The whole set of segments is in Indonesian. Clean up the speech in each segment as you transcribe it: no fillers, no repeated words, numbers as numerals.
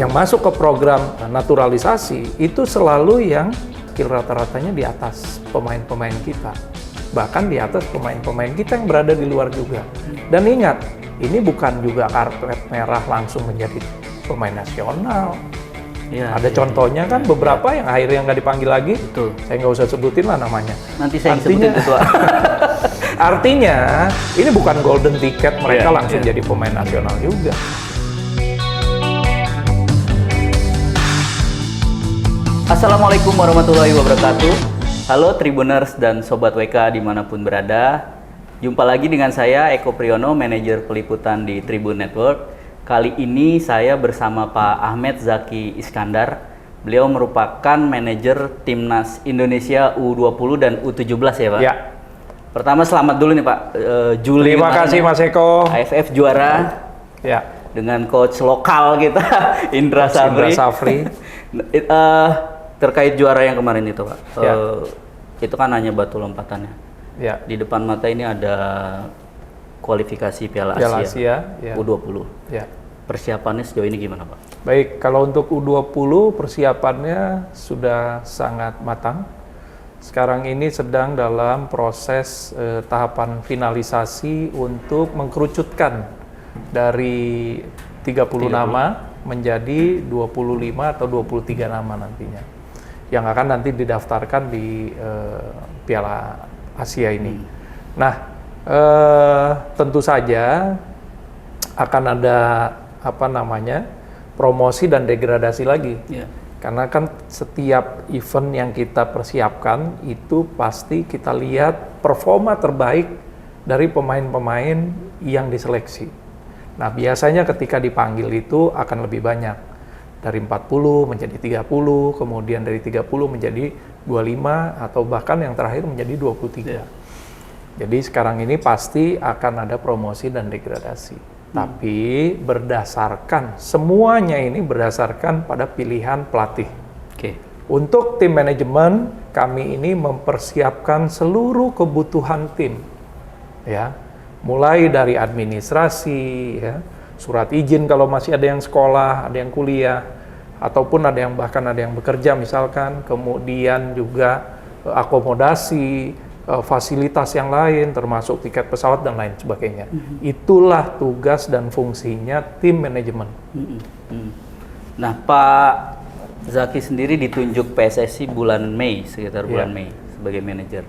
yang masuk ke program naturalisasi itu selalu yang skill rata-ratanya di atas pemain-pemain kita. Bahkan di atas pemain-pemain kita yang berada di luar juga. Dan ingat, ini bukan juga karpet merah langsung menjadi pemain nasional. Ya, Ada contohnya kan beberapa yang akhirnya nggak dipanggil lagi. Betul. Saya nggak usah sebutin lah namanya. Nanti saya sebutin ketua. Artinya, ini bukan golden ticket mereka langsung jadi pemain nasional juga. Assalamualaikum warahmatullahi wabarakatuh. Halo Tribuners dan Sobat WK dimanapun berada. Jumpa lagi dengan saya Eko Priyono, manajer peliputan di Tribun Network. Kali ini saya bersama Pak Ahmed Zaki Iskandar. Beliau merupakan manajer Timnas Indonesia U20 dan U17 ya Pak? Ya. Pertama selamat dulu nih Pak. Juli Terima kasih Mas Eko. AFF juara. Ya. Dengan coach lokal kita Indra Safri. Terkait juara yang kemarin itu Pak, itu kan hanya batu lompatannya. Ya. Di depan mata ini ada kualifikasi Piala Asia ya. U20. Ya. Persiapannya sejauh ini gimana Pak? Baik, kalau untuk U20 persiapannya sudah sangat matang. Sekarang ini sedang dalam proses tahapan finalisasi untuk mengkerucutkan dari 30 nama menjadi 25 atau 23 nama nantinya, yang akan nanti didaftarkan di Piala Asia ini. Nah, tentu saja akan ada promosi dan degradasi lagi. Karena kan setiap event yang kita persiapkan itu pasti kita lihat performa terbaik dari pemain-pemain yang diseleksi. Nah, biasanya ketika dipanggil itu akan lebih banyak. Dari 40 menjadi 30, kemudian dari 30 menjadi 25, atau bahkan yang terakhir menjadi 23. Jadi sekarang ini pasti akan ada promosi dan degradasi. Tapi berdasarkan, semuanya ini berdasarkan pada pilihan pelatih. Untuk tim manajemen, kami ini mempersiapkan seluruh kebutuhan tim. Ya, mulai dari administrasi, ya, surat izin kalau masih ada yang sekolah, ada yang kuliah, ataupun ada yang bahkan ada yang bekerja misalkan, kemudian juga akomodasi, fasilitas yang lain termasuk tiket pesawat dan lain sebagainya. Itulah tugas dan fungsinya tim manajemen. Nah, Pak Zaki sendiri ditunjuk PSSI bulan Mei, sekitar bulan Mei sebagai manajer.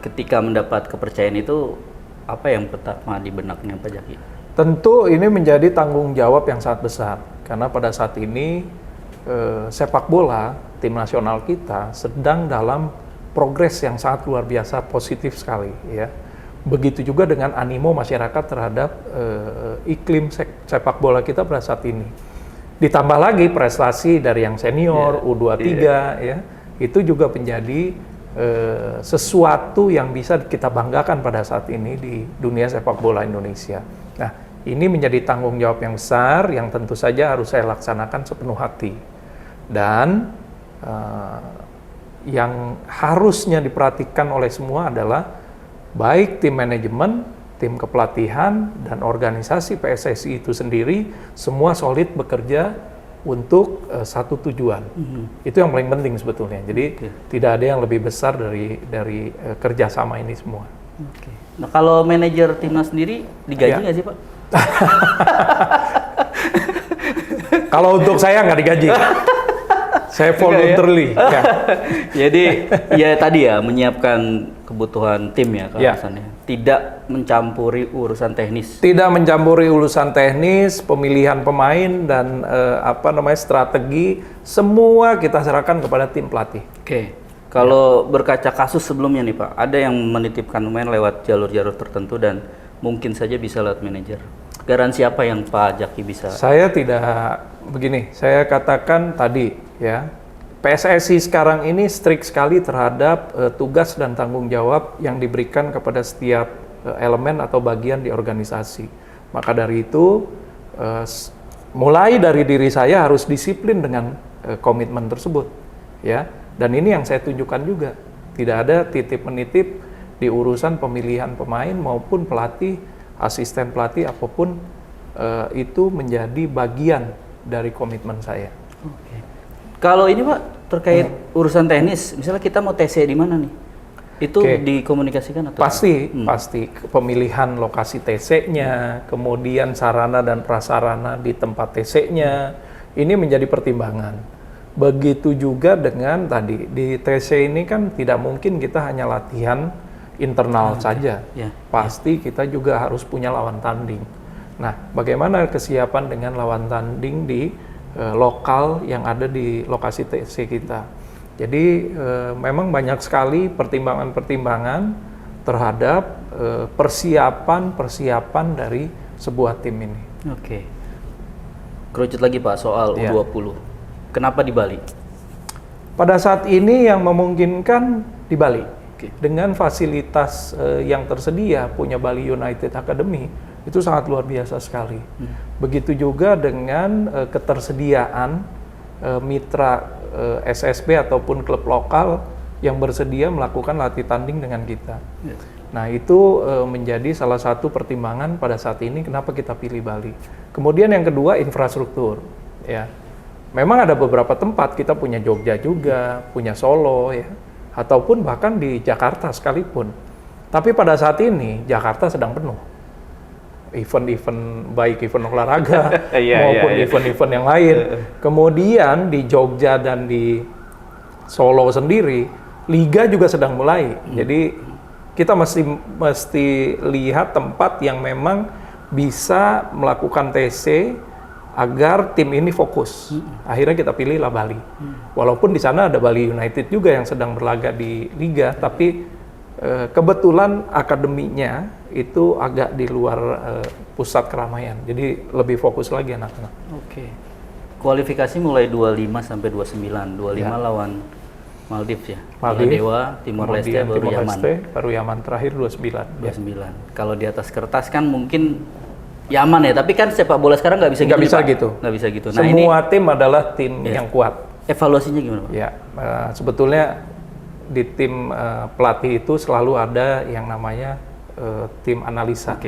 Ketika mendapat kepercayaan itu, apa yang pertama di benaknya Pak Zaki? Tentu ini menjadi tanggung jawab yang sangat besar, karena pada saat ini sepak bola tim nasional kita sedang dalam progres yang sangat luar biasa positif sekali, ya. Begitu juga dengan animo masyarakat terhadap iklim sepak bola kita pada saat ini. Ditambah lagi prestasi dari yang senior, U23, ya, itu juga menjadi sesuatu yang bisa kita banggakan pada saat ini di dunia sepak bola Indonesia. Nah, ini menjadi tanggung jawab yang besar yang tentu saja harus saya laksanakan sepenuh hati. Dan yang harusnya diperhatikan oleh semua adalah baik tim manajemen, tim kepelatihan, dan organisasi PSSI itu sendiri semua solid bekerja untuk satu tujuan. Itu yang paling penting sebetulnya. Jadi tidak ada yang lebih besar dari kerjasama ini semua. Nah, kalau manajer timnas sendiri digaji nggak sih Pak? Kalau untuk saya nggak digaji. Saya voluntarily. Ya. Jadi ya tadi ya, menyiapkan kebutuhan tim ya alasannya. Tidak mencampuri urusan teknis. Tidak mencampuri urusan teknis, pemilihan pemain dan strategi, semua kita serahkan kepada tim pelatih. Kalau berkaca kasus sebelumnya nih Pak, ada yang menitipkan pemain lewat jalur-jalur tertentu dan mungkin saja bisa lewat manajer. Garansi apa yang Pak Zaki bisa? Saya saya katakan tadi, ya, PSSI sekarang ini strict sekali terhadap tugas dan tanggung jawab yang diberikan kepada setiap elemen atau bagian di organisasi. Maka dari itu, mulai dari diri saya harus disiplin dengan komitmen tersebut, ya. Dan ini yang saya tunjukkan juga. Tidak ada titip menitip di urusan pemilihan pemain maupun pelatih, asisten pelatih, apapun itu menjadi bagian dari komitmen saya. Oke. Kalau ini Pak terkait urusan teknis, misalnya kita mau TC di mana nih? Itu dikomunikasikan atau? Pasti pemilihan lokasi TC-nya, kemudian sarana dan prasarana di tempat TC-nya, ini menjadi pertimbangan. Begitu juga dengan tadi di TC ini kan tidak mungkin kita hanya latihan internal saja, pasti kita juga harus punya lawan tanding. Nah, bagaimana kesiapan dengan lawan tanding di lokal yang ada di lokasi TC kita? Jadi memang banyak sekali pertimbangan-pertimbangan terhadap persiapan dari sebuah tim ini. Oke. Kerucut lagi Pak soal U20. Kenapa di Bali? Pada saat ini yang memungkinkan di Bali. Dengan fasilitas yang tersedia, punya Bali United Academy, itu sangat luar biasa sekali. Begitu juga dengan ketersediaan mitra SSB ataupun klub lokal yang bersedia melakukan latih tanding dengan kita. Nah, itu menjadi salah satu pertimbangan pada saat ini kenapa kita pilih Bali. Kemudian yang kedua, infrastruktur. Ya, memang ada beberapa tempat, kita punya Jogja juga, punya Solo, ya, ataupun bahkan di Jakarta sekalipun. Tapi pada saat ini Jakarta sedang penuh. Event-event baik event olahraga maupun event-event yang lain. Kemudian di Jogja dan di Solo sendiri, liga juga sedang mulai. Jadi kita mesti lihat tempat yang memang bisa melakukan TC agar tim ini fokus. Akhirnya kita pilihlah Bali. Walaupun di sana ada Bali United juga yang sedang berlaga di liga, tapi kebetulan akademinya itu agak di luar pusat keramaian. Jadi lebih fokus lagi anak-anak. Oke. Kualifikasi mulai 25 sampai 29. 25 lawan Maldives ya. Dewa, Timor Leste, baru Yaman. Baru Yaman terakhir 29. 29. Kalau di atas kertas kan mungkin Yaman ya, tapi kan sepak bola sekarang nggak bisa gitu. Nggak bisa gitu. Nah, semua tim adalah tim yang kuat. Evaluasinya gimana Pak? Ya, sebetulnya di tim pelatih itu selalu ada yang namanya tim analisa.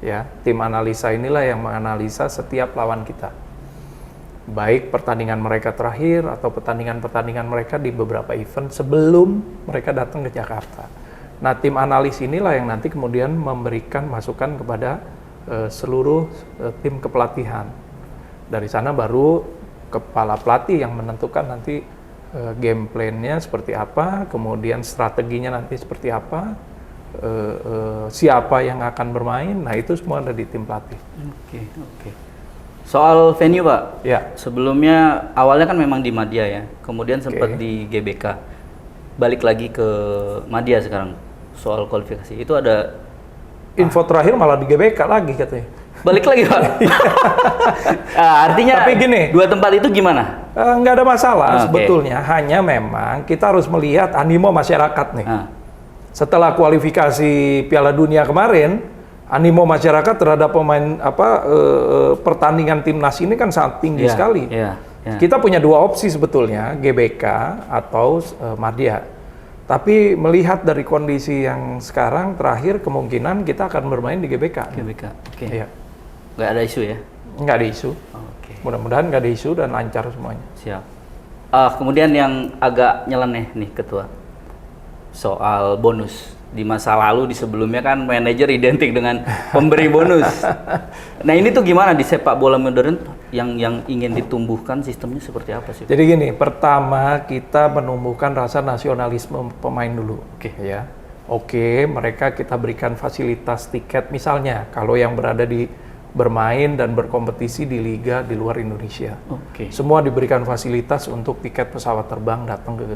Ya, tim analisa inilah yang menganalisa setiap lawan kita. Baik pertandingan mereka terakhir atau pertandingan-pertandingan mereka di beberapa event sebelum mereka datang ke Jakarta. Nah, tim analis inilah yang nanti kemudian memberikan masukan kepada seluruh tim kepelatihan. Dari sana baru kepala pelatih yang menentukan nanti game plan-nya seperti apa, kemudian strateginya nanti seperti apa, siapa yang akan bermain. Nah, itu semua ada di tim pelatih. Oke. Soal venue Pak, ya. Sebelumnya awalnya kan memang di Madya ya, kemudian sempat di GBK, balik lagi ke Madya sekarang. Soal kualifikasi itu ada info terakhir malah di GBK lagi katanya. Balik lagi Pak. Artinya tapi gini, dua tempat itu gimana? Nggak ada masalah sebetulnya, hanya memang kita harus melihat animo masyarakat nih. Setelah kualifikasi Piala Dunia kemarin, animo masyarakat terhadap pemain pertandingan timnas ini kan sangat tinggi sekali. Kita punya dua opsi sebetulnya, GBK atau Madya. Tapi melihat dari kondisi yang sekarang terakhir, kemungkinan kita akan bermain di GBK. Oke. Iya. Nggak ada isu ya? Nggak ada isu. Mudah-mudahan nggak ada isu dan lancar semuanya. Siap. Kemudian yang agak nyeleneh nih Ketua, soal bonus. Di masa lalu, di sebelumnya kan manajer identik dengan pemberi bonus. Nah, ini tuh gimana di sepak bola modern yang ingin ditumbuhkan, sistemnya seperti apa sih? Jadi gini, pertama kita menumbuhkan rasa nasionalisme pemain dulu. Oke, mereka kita berikan fasilitas tiket, misalnya kalau yang berada di bermain dan berkompetisi di liga di luar Indonesia. Semua diberikan fasilitas untuk tiket pesawat terbang datang ke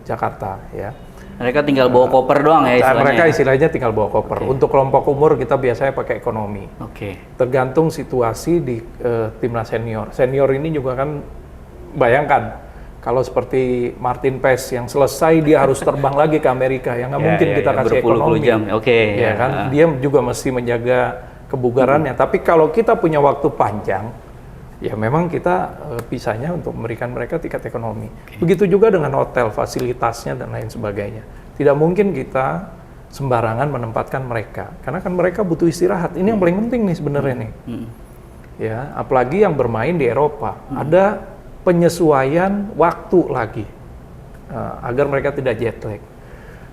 Jakarta, ya. Mereka tinggal bawa koper doang ya istilahnya? Mereka istilahnya tinggal bawa koper. Untuk kelompok umur kita biasanya pakai ekonomi. Tergantung situasi di timnas senior. Senior ini juga kan, bayangkan, kalau seperti Martin Paes yang selesai dia harus terbang lagi ke Amerika, yang nggak mungkin kita kasih ekonomi. Kan? Dia juga mesti menjaga kebugarannya. Tapi kalau kita punya waktu panjang, ya memang kita pisahnya untuk memberikan mereka tiket ekonomi. Begitu juga dengan hotel, fasilitasnya dan lain sebagainya. Tidak mungkin kita sembarangan menempatkan mereka, karena kan mereka butuh istirahat. Ini yang paling penting nih sebenarnya nih. ya, apalagi yang bermain di Eropa. Ada penyesuaian waktu lagi agar mereka tidak jet lag.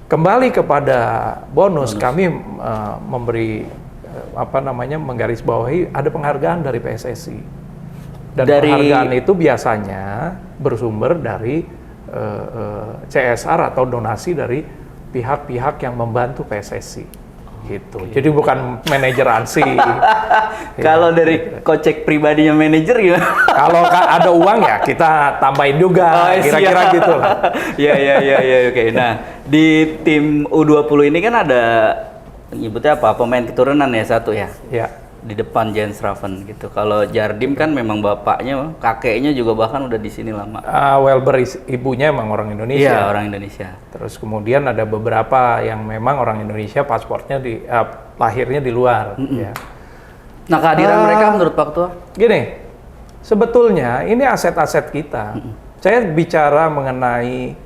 Kembali kepada bonus. Kami memberi menggarisbawahi ada penghargaan dari PSSI. Dan penghargaan itu biasanya bersumber dari CSR atau donasi dari pihak-pihak yang membantu PSSI. Gitu. Jadi bukan manajer ANSI. Kalau dari kocek pribadinya manajer gimana? Kalau ada uang ya kita tambahin juga, kira-kira gitu lah. Ya, oke. Nah, di tim U20 ini kan ada nyebutnya apa? Pemain keturunan ya satu ya? Iya. Di depan Jens Raven gitu. Kalau Jardim kan memang bapaknya, kakeknya juga bahkan udah di sini lama. Welber ibunya emang orang Indonesia. Iya, orang Indonesia. Terus kemudian ada beberapa yang memang orang Indonesia, pasportnya lahirnya di luar. Ya. Nah, kehadiran mereka menurut Pak Ketua? Gini, sebetulnya ini aset-aset kita. Saya bicara mengenai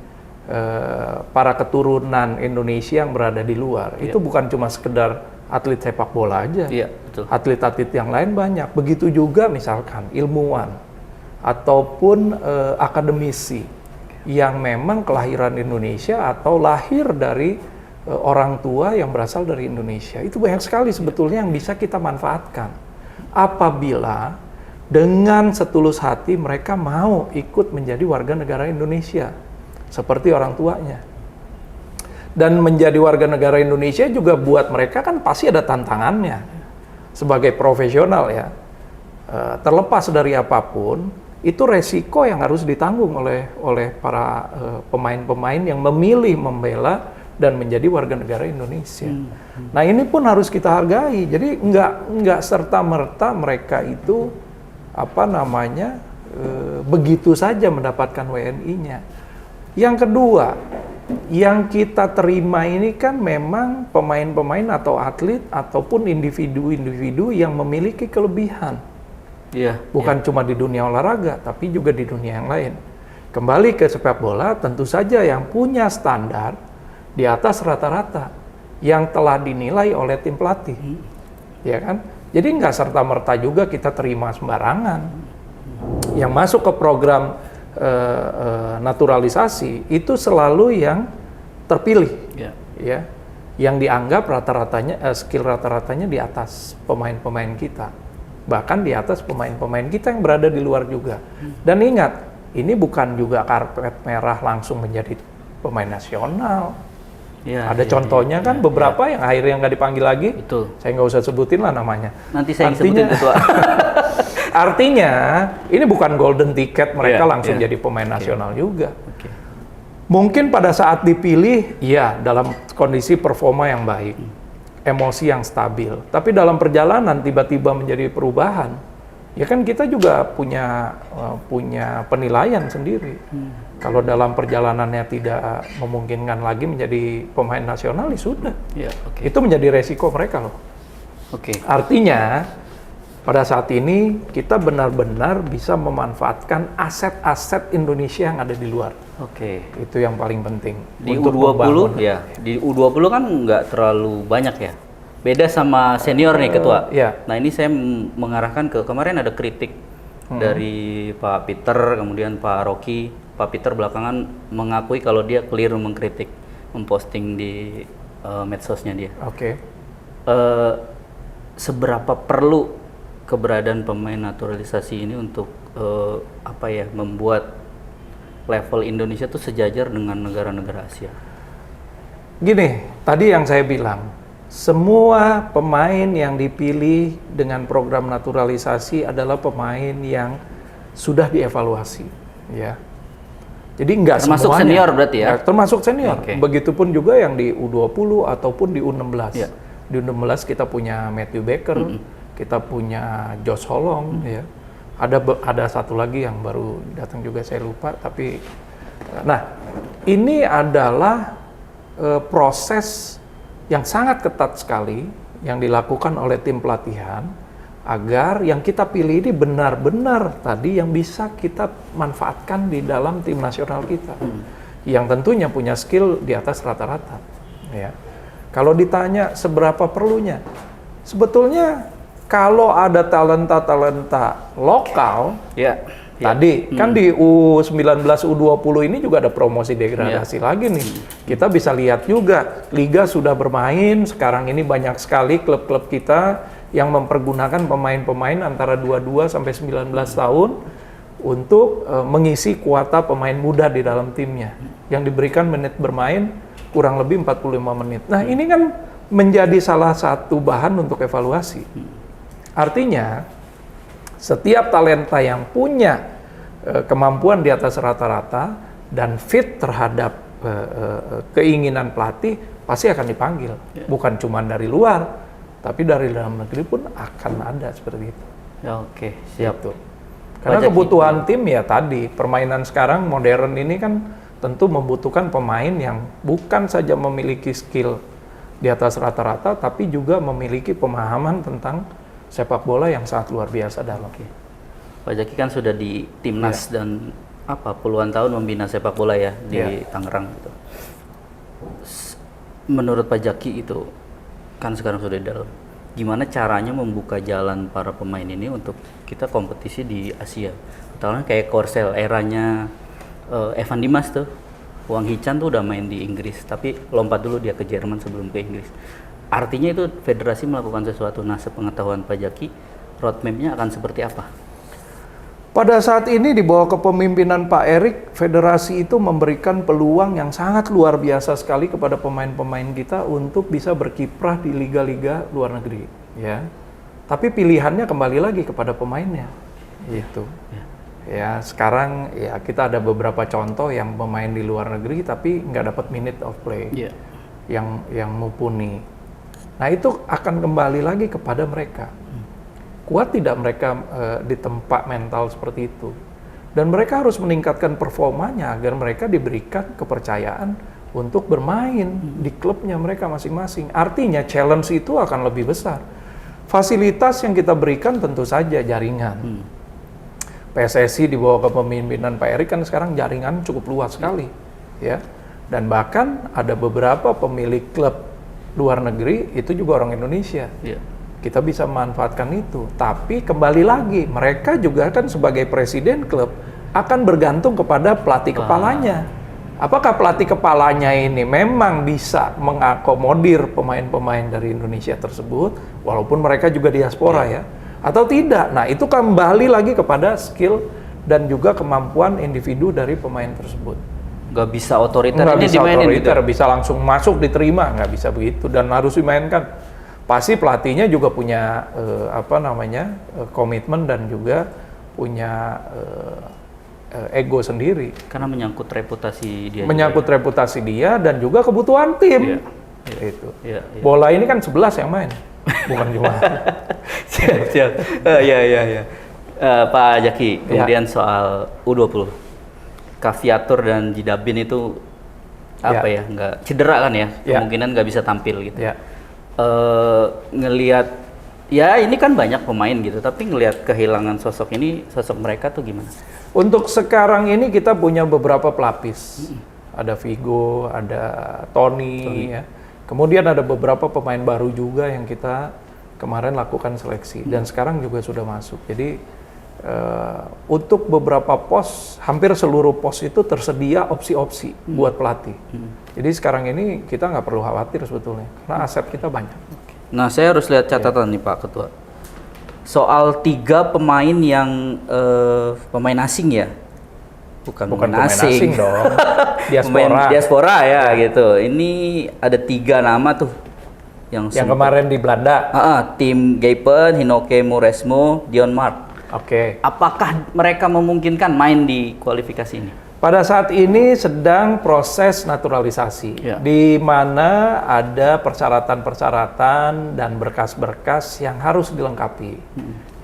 para keturunan Indonesia yang berada di luar. Itu bukan cuma sekedar atlet sepak bola aja. Iya, betul. Atlet-atlet yang lain banyak. Begitu juga misalkan ilmuwan ataupun akademisi yang memang kelahiran Indonesia atau lahir dari orang tua yang berasal dari Indonesia. Itu banyak sekali sebetulnya yang bisa kita manfaatkan. Apabila dengan setulus hati mereka mau ikut menjadi warga negara Indonesia seperti orang tuanya. Dan menjadi warga negara Indonesia juga buat mereka kan pasti ada tantangannya sebagai profesional ya. Terlepas dari apapun, itu resiko yang harus ditanggung oleh para pemain-pemain yang memilih membela dan menjadi warga negara Indonesia. Nah ini pun harus kita hargai. Jadi nggak serta-merta mereka itu begitu saja mendapatkan WNI-nya. Yang kedua, yang kita terima ini kan memang pemain-pemain atau atlet ataupun individu-individu yang memiliki kelebihan. Bukan cuma di dunia olahraga, tapi juga di dunia yang lain. Kembali ke sepak bola, tentu saja yang punya standar di atas rata-rata yang telah dinilai oleh tim pelatih. Ya kan? Jadi nggak serta-merta juga kita terima sembarangan. Yang masuk ke program naturalisasi itu selalu yang terpilih, ya, yang dianggap rata-ratanya skill rata-ratanya di atas pemain-pemain kita, bahkan di atas pemain-pemain kita yang berada di luar juga. Dan ingat, ini bukan juga karpet merah langsung menjadi pemain nasional. Ada contohnya kan beberapa yang akhirnya nggak dipanggil lagi. Betul. Saya nggak usah sebutin lah namanya. Nanti saya sebutin ketua. Artinya ini bukan golden ticket mereka langsung jadi pemain nasional juga. Mungkin pada saat dipilih, dalam kondisi performa yang baik, emosi yang stabil. Tapi dalam perjalanan tiba-tiba menjadi perubahan, ya kan kita juga punya penilaian sendiri. Kalau dalam perjalanannya tidak memungkinkan lagi menjadi pemain nasional, ya sudah. Itu menjadi resiko mereka loh. Artinya pada saat ini kita benar-benar bisa memanfaatkan aset-aset Indonesia yang ada di luar. Itu yang paling penting. Di U20 di U20 kan nggak terlalu banyak ya. Beda sama senior nih ketua. Nah ini saya mengarahkan ke kemarin ada kritik dari Pak Peter, kemudian Pak Rocky. Pak Peter belakangan mengakui kalau dia keliru mengkritik, memposting di medsosnya dia. Seberapa perlu keberadaan pemain naturalisasi ini untuk membuat level Indonesia tuh sejajar dengan negara-negara Asia? Gini, tadi yang saya bilang, semua pemain yang dipilih dengan program naturalisasi adalah pemain yang sudah dievaluasi, ya. Jadi nggak semuanya. Termasuk senior berarti ya? Termasuk senior. Begitupun juga yang di U20 ataupun di U16. Di U16 kita punya Matthew Baker, kita punya Josh Holong, ya. Ada satu lagi yang baru datang juga saya lupa, tapi nah ini adalah proses yang sangat ketat sekali yang dilakukan oleh tim pelatihan agar yang kita pilih ini benar-benar tadi yang bisa kita manfaatkan di dalam tim nasional kita, yang tentunya punya skill di atas rata-rata. Ya. Kalau ditanya seberapa perlunya, sebetulnya kalau ada talenta-talenta lokal, tadi kan di U19, U20 ini juga ada promosi degradasi lagi nih. Kita bisa lihat juga, Liga sudah bermain, sekarang ini banyak sekali klub-klub kita yang mempergunakan pemain-pemain antara 22 sampai 19 tahun untuk mengisi kuota pemain muda di dalam timnya. Yang diberikan menit bermain kurang lebih 45 menit. Nah ini kan menjadi salah satu bahan untuk evaluasi. Artinya, setiap talenta yang punya kemampuan di atas rata-rata dan fit terhadap keinginan pelatih, pasti akan dipanggil. Bukan cuma dari luar, tapi dari dalam negeri pun akan ada seperti itu. Oke, siap. Gitu. Karena kebutuhan tim ya tadi, permainan sekarang modern ini kan tentu membutuhkan pemain yang bukan saja memiliki skill di atas rata-rata, tapi juga memiliki pemahaman tentang sepak bola yang sangat luar biasa dalam. Pak Jaki kan sudah di timnas dan puluhan tahun membina sepak bola ya di Tangerang gitu. Menurut Pak Jaki itu kan sekarang sudah di dalam, gimana caranya membuka jalan para pemain ini untuk kita kompetisi di Asia? Misalnya kayak Korsel eranya Evan Dimas tuh, Wang Hichan tuh udah main di Inggris, tapi lompat dulu dia ke Jerman sebelum ke Inggris. Artinya itu federasi melakukan sesuatu. Nah, sepengetahuan Pak Jaki, roadmap-nya akan seperti apa? Pada saat ini di bawah kepemimpinan Pak Erik, federasi itu memberikan peluang yang sangat luar biasa sekali kepada pemain-pemain kita untuk bisa berkiprah di liga-liga luar negeri, ya. Tapi pilihannya kembali lagi kepada pemainnya, gitu. Ya, sekarang ya kita ada beberapa contoh yang pemain di luar negeri tapi nggak dapat minute of play, yang mumpuni. Nah itu akan kembali lagi kepada mereka. Kuat tidak mereka ditempa mental seperti itu. Dan mereka harus meningkatkan performanya agar mereka diberikan kepercayaan untuk bermain di klubnya mereka masing-masing. Artinya challenge itu akan lebih besar. Fasilitas yang kita berikan tentu saja jaringan. PSSI di bawah kepemimpinan Pak Erik kan sekarang jaringan cukup luas sekali. Ya. Dan bahkan ada beberapa pemilik klub luar negeri itu juga orang Indonesia. Kita bisa memanfaatkan itu. Tapi kembali lagi, mereka juga kan sebagai presiden klub akan bergantung kepada pelatih kepalanya. Apakah pelatih kepalanya ini memang bisa mengakomodir pemain-pemain dari Indonesia tersebut, walaupun mereka juga diaspora ya, atau tidak? Nah itu kembali lagi kepada skill dan juga kemampuan individu dari pemain tersebut. Nggak bisa otoriter, nggak bisa otoriter, gitu. bisa langsung masuk diterima, nggak bisa begitu dan harus dimainkan. Pasti pelatihnya juga punya komitmen dan juga punya ego sendiri. Karena menyangkut reputasi dia. Menyangkut reputasi dia dan juga kebutuhan tim. Itu. Bola ini kan 11 yang main, bukan cuma. Siap. Pak Jaki, kemudian soal U20. Kaviatur dan Jidabin itu nggak cedera kan ya, kemungkinan nggak bisa tampil gitu. Ngelihat ini kan banyak pemain gitu, tapi ngelihat kehilangan sosok mereka tuh gimana? Untuk sekarang ini kita punya beberapa pelapis, ada Vigo, ada Tony. Ya. Kemudian ada beberapa pemain baru juga yang kita kemarin lakukan seleksi dan sekarang juga sudah masuk. Jadi untuk beberapa pos, hampir seluruh pos itu tersedia opsi-opsi buat pelatih. Jadi sekarang ini kita nggak perlu khawatir sebetulnya, karena aset kita banyak. Nah, saya harus lihat catatan nih Pak Ketua. Soal 3 pemain yang pemain asing ya? Bukan pemain asing dong. Diaspora ya gitu. Ini ada 3 nama tuh. Yang kemarin di Belanda. Tim Geipen, Hinoke Muresmo, Dion Mark. Apakah mereka memungkinkan main di kualifikasi ini? Pada saat ini sedang proses naturalisasi, di mana ada persyaratan-persyaratan dan berkas-berkas yang harus dilengkapi.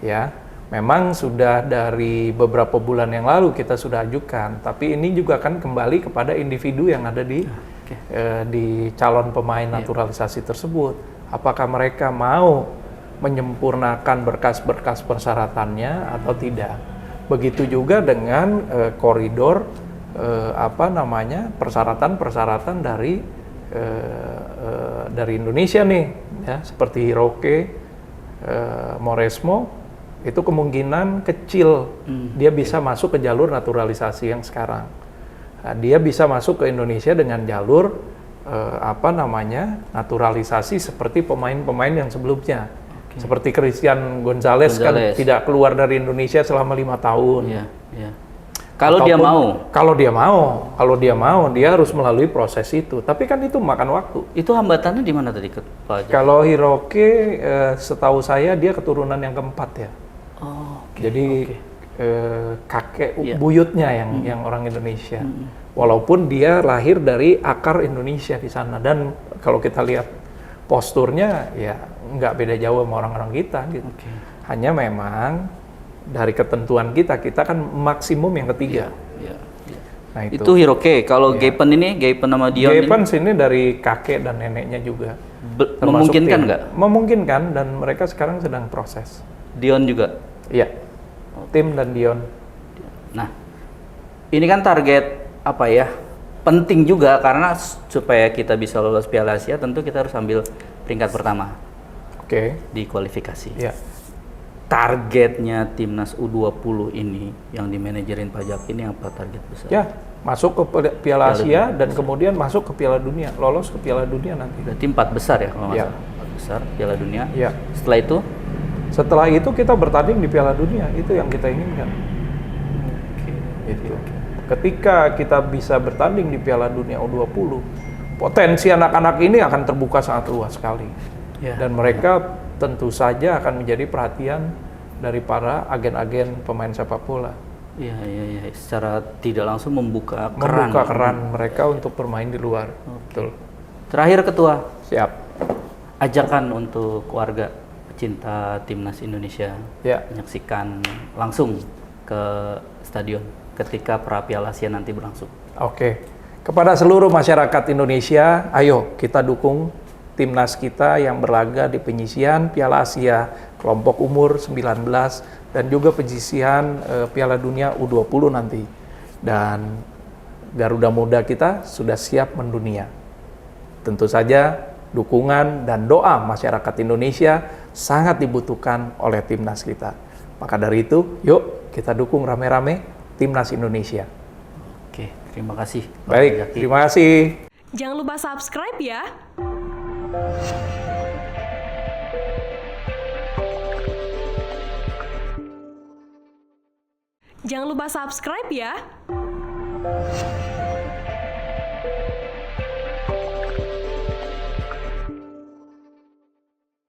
Ya, memang sudah dari beberapa bulan yang lalu kita sudah ajukan, tapi ini juga kan kembali kepada individu yang ada di calon pemain naturalisasi tersebut. Apakah mereka mau menyempurnakan berkas-berkas persyaratannya atau tidak. Begitu juga dengan koridor persyaratan-persyaratan dari Indonesia nih, ya, seperti Hiroke, Mauresmo, itu kemungkinan kecil dia bisa masuk ke jalur naturalisasi yang sekarang. Nah, dia bisa masuk ke Indonesia dengan jalur naturalisasi seperti pemain-pemain yang sebelumnya. Seperti Christian Gonzalez kan tidak keluar dari Indonesia selama 5 tahun. Kalau dia mau, dia harus melalui proses itu. Tapi kan itu makan waktu. Itu hambatannya di mana tadi, Pak? Kalau Hiroke, setahu saya dia keturunan yang keempat ya. Jadi kakek buyutnya yang orang Indonesia. Walaupun dia lahir dari akar Indonesia di sana, dan kalau kita lihat posturnya ya nggak beda jauh sama orang-orang kita gitu. Hanya memang dari ketentuan kita kan maksimum yang ketiga. Nah, itu Hiroke. Kalau Gaipen nama Dion Gaipen sini dari kakek dan neneknya juga. Memungkinkan nggak? Memungkinkan, dan mereka sekarang sedang proses. Dion juga? Iya. Tim dan Dion. Nah, ini kan target penting juga, karena supaya kita bisa lolos Piala Asia tentu kita harus ambil peringkat pertama di kualifikasi. Targetnya timnas U20 ini yang dimanajerin Pak Jaki ini apa target besar? Ya, masuk ke Piala Asia dan kemudian masuk ke Piala Dunia, lolos ke Piala Dunia nanti. Berarti 4 besar ya kalau nggak salah? 4 besar Piala Dunia. Setelah itu kita bertanding di Piala Dunia, itu yang kita inginkan. Ketika kita bisa bertanding di Piala Dunia U20, potensi anak-anak ini akan terbuka sangat luas sekali. Dan mereka tentu saja akan menjadi perhatian dari para agen-agen pemain sepak bola. Iya. Secara tidak langsung membuka keran mereka untuk bermain di luar. Betul. Terakhir, Ketua. Siap. Ajakan untuk warga pecinta timnas Indonesia menyaksikan langsung ke stadion ketika pra Piala Asia nanti berlangsung. Kepada seluruh masyarakat Indonesia, ayo kita dukung timnas kita yang berlaga di penyisihan Piala Asia kelompok umur 19 dan juga penyisihan Piala Dunia U20 nanti. Dan Garuda Muda kita sudah siap mendunia. Tentu saja dukungan dan doa masyarakat Indonesia sangat dibutuhkan oleh timnas kita. Maka dari itu, yuk kita dukung rame-rame timnas Indonesia. Terima kasih. Baik, terima kasih. Jangan lupa subscribe ya. Jangan lupa subscribe ya.